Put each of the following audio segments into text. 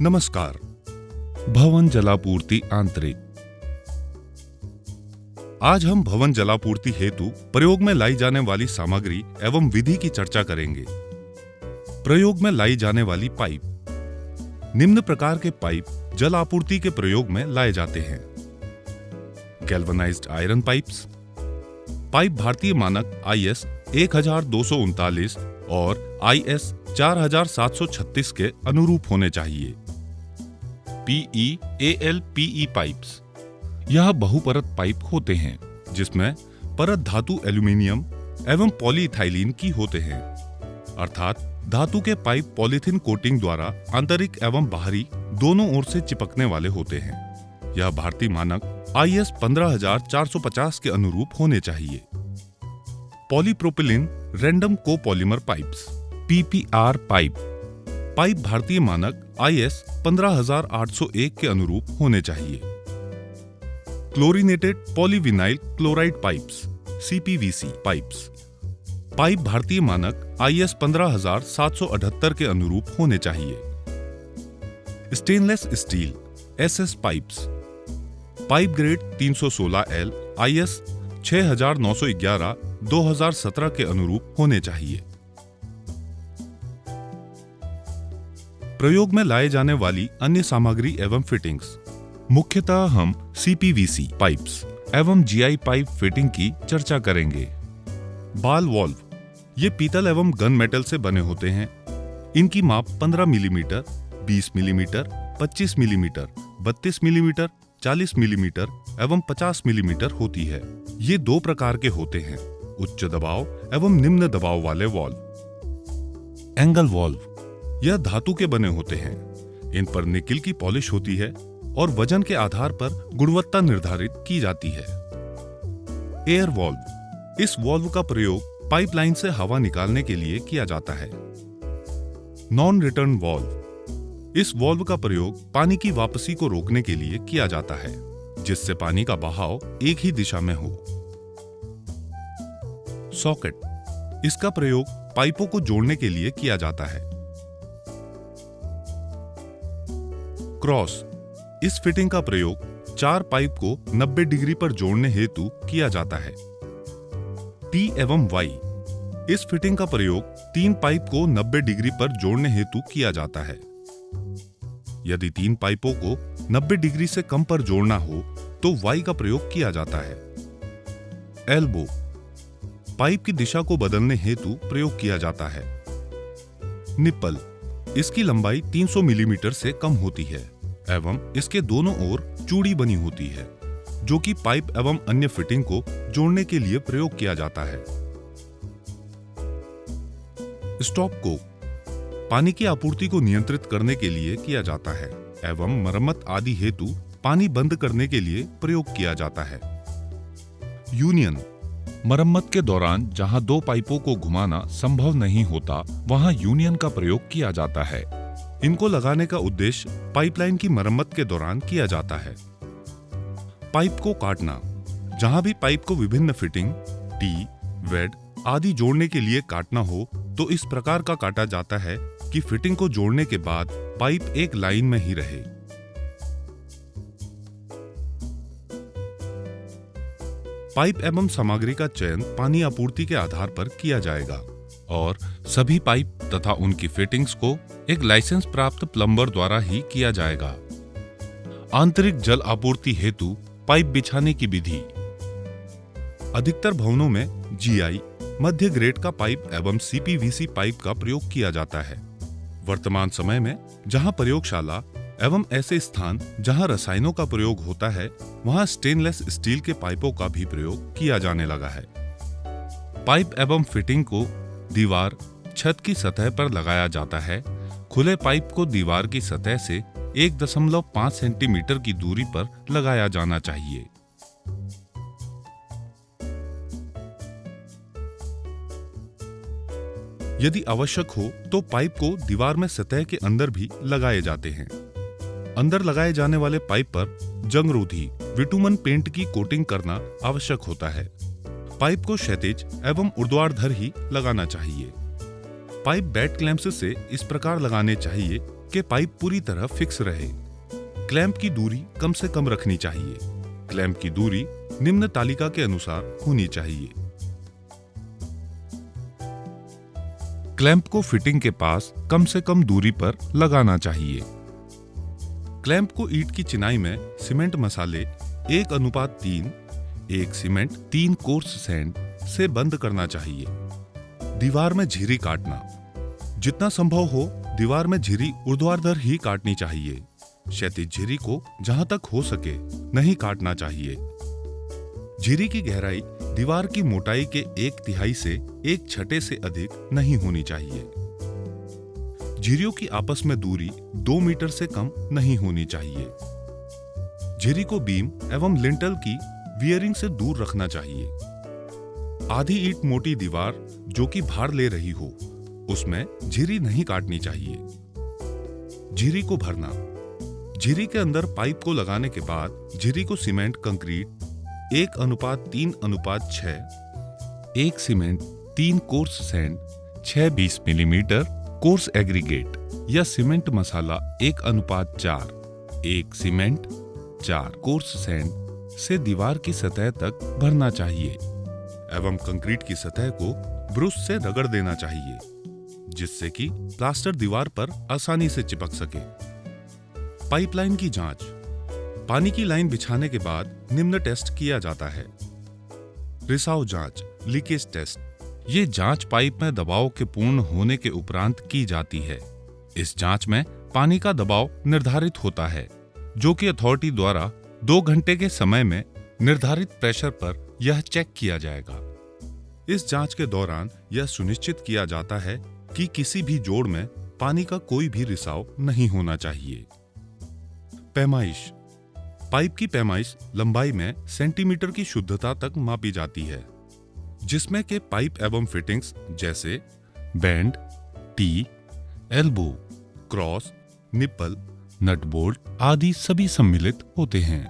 नमस्कार। भवन जलापूर्ति आंतरिक। आज हम भवन जलापूर्ति हेतु प्रयोग में लाई जाने वाली सामग्री एवं विधि की चर्चा करेंगे। प्रयोग में लाई जाने वाली पाइप। निम्न प्रकार के पाइप जल आपूर्ति के प्रयोग में लाए जाते हैं। Galvanised iron pipes. पाइप भारतीय मानक IS 1239 और IS 4736 के अनुरूप होने चाहिए। PE-AL-PE pipes. यह बहुपरत पाइप होते हैं जिसमें परत धातु एल्यूमीनियम एवं पॉलीइथाइलीन की होते हैं, अर्थात धातु के पाइप पॉलीथीन कोटिंग द्वारा आंतरिक एवं बाहरी दोनों ओर से चिपकने वाले होते हैं। यह भारतीय मानक IS 15450 के अनुरूप होने चाहिए। Polypropylene random copolymer pipes PPR pipe. Pipe भारतीय मानक IS 15801 के अनुरूप होने चाहिए। Chlorinated polyvinyl chloride pipes CPVC pipes. Pipe भारतीय मानक IS 15778 के अनुरूप होने चाहिए। Stainless steel SS pipes. Pipe grade 316L IS 6911 2017 के अनुरूप होने चाहिए। प्रयोग में लाए जाने वाली अन्य सामग्री एवं फिटिंग्स। मुख्यतः हम CPVC पाइप्स एवं GI पाइप फिटिंग की चर्चा करेंगे। बाल वाल्व। ये पीतल एवं गन मेटल से बने होते हैं। इनकी माप 15 millimetre, 20 millimetre, 25 millimetre, 32 millimetre, 40 millimetre एवं 50 मिलीमीटर होती है। ये दो प्रकार के होते हैं, उच्च दबाव एवं निम्न दबाव वाले वाल्व। Angle valve. यह धातु के बने होते हैं। इन पर निकिल की पॉलिश होती है और वजन के आधार पर गुणवत्ता निर्धारित की जाती है। Air valve. इस वाल्व का प्रयोग पाइपलाइन से हवा निकालने के लिए किया जाता है। Non return valve. इस वाल्व का प्रयोग पानी की वापसी को रोकने के लिए किया जाता है, जिससे पानी का बहाव एक ही दिशा में हो। सॉकेट। इसका प्रयोग पाइपों को जोड़ने के लिए किया जाता है। क्रॉस। इस फिटिंग का प्रयोग चार पाइप को 90 डिग्री पर जोड़ने हेतु किया जाता है। T एवं Y। इस फिटिंग का प्रयोग तीन पाइप को 90 डिग्री पर जोड़ने हेतु किया जाता है। यदि तीन पाइपों को 90 डिग्री से कम पर जोड़ना हो तो Y का प्रयोग किया जाता है। एल्बो। पाइप की दिशा को बदलने हेतु प्रयोग किया जाता है। निप्पल। इसकी लंबाई 300 मिलीमीटर से कम होती है एवं इसके दोनों ओर चूड़ी बनी होती है, जो कि पाइप एवं अन्य फिटिंग को जोड़ने के लिए प्रयोग किया जाता है। Stop Coke. पानी की आपूर्ति को नियंत्रित करने के लिए किया जाता है एवं मरम्मत आदि हेतु पानी बंद करने के लिए प्रयोग किया जाता है। यूनियन। मरम्मत के दौरान जहां दो पाइपों को घुमाना संभव नहीं होता, वहां यूनियन का प्रयोग किया जाता है। इनको लगाने का उद्देश्य पाइपलाइन की मरम्मत के दौरान किया जाता है। पाइप को काटना। जहां भी पाइप को विभिन्न फिटिंग, टी, वेड आदि जोड़ने के लिए काटना हो तो इस प्रकार का काटा जाता है कि फिटिंग को जोड़ने के बाद पाइप एक लाइन में ही रहे। पाइप एवं सामग्री का चयन पानी आपूर्ति के आधार पर किया जाएगा और सभी पाइप तथा उनकी फिटिंग्स को एक लाइसेंस प्राप्त प्लम्बर द्वारा ही किया जाएगा। आंतरिक जल आपूर्ति हेतु पाइप बिछाने की विधि। अधिकतर भवनों में GI मध्य ग्रेड का पाइप एवं CPVC पाइप का प्रयोग किया जाता है। वर्तमान समय में जहां प्रयोगशाला एवं ऐसे स्थान जहां रसायनों का प्रयोग होता है, वहां स्टेनलेस स्टील के पाइपों का भी प्रयोग किया जाने लगा है। पाइप एवं फिटिंग को दीवार, छत की सतह पर लगाया जाता है। खुले पाइप को दीवार की सतह से 1.5 सेंटीमीटर की दूरी पर लगाया जाना चाहिए। यदि आवश्यक हो तो पाइप को दीवार में सतह के अंदर भी लगाए जाते हैं। अंदर लगाए जाने वाले पाइप पर जंगरोधी विटुमन पेंट की कोटिंग करना आवश्यक होता है। पाइप को क्षैतिज एवं ऊर्ध्वाधर ही लगाना चाहिए। पाइप बेड क्लैंप से इस प्रकार लगाने चाहिए कि पाइप पूरी तरह फिक्स रहे। क्लैंप की दूरी कम से कम रखनी चाहिए। क्लैंप की दूरी निम्न तालिका के अनुसार होनी चाहिए। क्लैंप को फिटिंग के पास कम से कम दूरी पर लगाना चाहिए। क्लैंप को ईंट की चिनाई में सीमेंट मसाले 1:3, 1 सीमेंट 3 कोर्स सैंड से बंद करना चाहिए। दीवार में झिरी काटना। जितना संभव हो दीवार में झिरी ऊर्ध्वाधर ही काटनी चाहिए। क्षैतिज झिरी को जहां तक हो सके नहीं काटना चाहिए। झिरी की गहराई दीवार की मोटाई के 1/3 से 1/6 से अधिक नहीं होनी चाहिए। झिरियों की आपस में दूरी 2 मीटर से कम नहीं होनी चाहिए। झिरी को बीम एवं लिंटल की वियरिंग से दूर रखना चाहिए। आधी ईंट मोटी दीवार जो कि भार ले रही हो उसमें झिरी नहीं काटनी चाहिए। झिरी को भरना। झिरी के अंदर पाइप को लगाने के बाद झिरी को cement concrete 1:3:6, 1 cement 3 coarse sand 6-20 millimetre coarse aggregate या सीमेंट मसाला 1:4, 1 सीमेंट 4 कोर्स सैंड से दीवार की सतह तक भरना चाहिए एवं कंक्रीट की सतह को ब्रश से रगड़ देना चाहिए जिससे कि प्लास्टर दीवार पर आसानी से चिपक सके। पाइपलाइन की जांच। पानी की लाइन बिछाने के बाद निम्न टेस्ट किया जाता है। रिसाव जांच, लीकेज टेस्ट। ये जांच पाइप में दबाव के पूर्ण होने के उपरांत की जाती है। इस जांच में पानी का दबाव निर्धारित होता है जो कि अथॉरिटी द्वारा 2 घंटे के समय में निर्धारित प्रेशर पर यह चेक किया जाएगा। इस जांच के दौरान यह सुनिश्चित किया जाता है कि किसी भी जोड़ में पानी का कोई भी रिसाव नहीं होना चाहिए। पैमाइश। पाइप की पैमाइश लंबाई में सेंटीमीटर की शुद्धता तक मापी जाती है जिसमें के पाइप एवं फिटिंग्स जैसे bend, T, elbow, cross, nipple, nut bolt आदि सभी सम्मिलित होते हैं,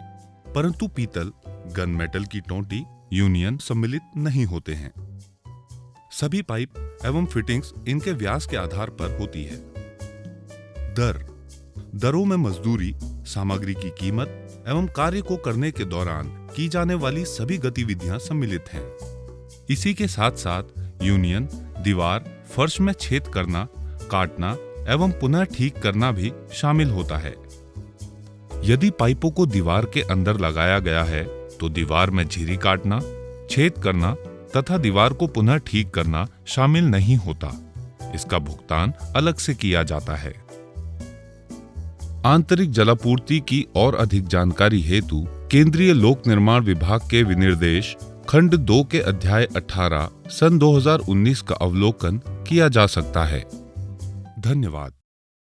परंतु पीतल, गन मेटल की टोंटी, यूनियन सम्मिलित नहीं होते हैं। सभी पाइप एवं फिटिंग्स इनके व्यास के आधार पर होती है। दरों में मजदूरी, सामग्री की कीमत एवं कार्य को करने के दौरान की जाने वाली सभी गतिविधियां सम्मिलित हैं। इसी के साथ साथ यूनियन, दीवार, फर्श में छेद करना, काटना एवं पुनः ठीक करना भी शामिल होता है। यदि पाइपों को दीवार के अंदर लगाया गया है तो दीवार में झिरी काटना, छेद करना तथा दीवार को पुनः ठीक करना शामिल नहीं होता। इसका भुगतान अलग से किया जाता है। आंतरिक जलापूर्ति की और अधिक जानकारी हेतु केंद्रीय लोक निर्माण विभाग के विनिर्देश खंड 2 के अध्याय 18 सन 2019 का अवलोकन किया जा सकता है। धन्यवाद।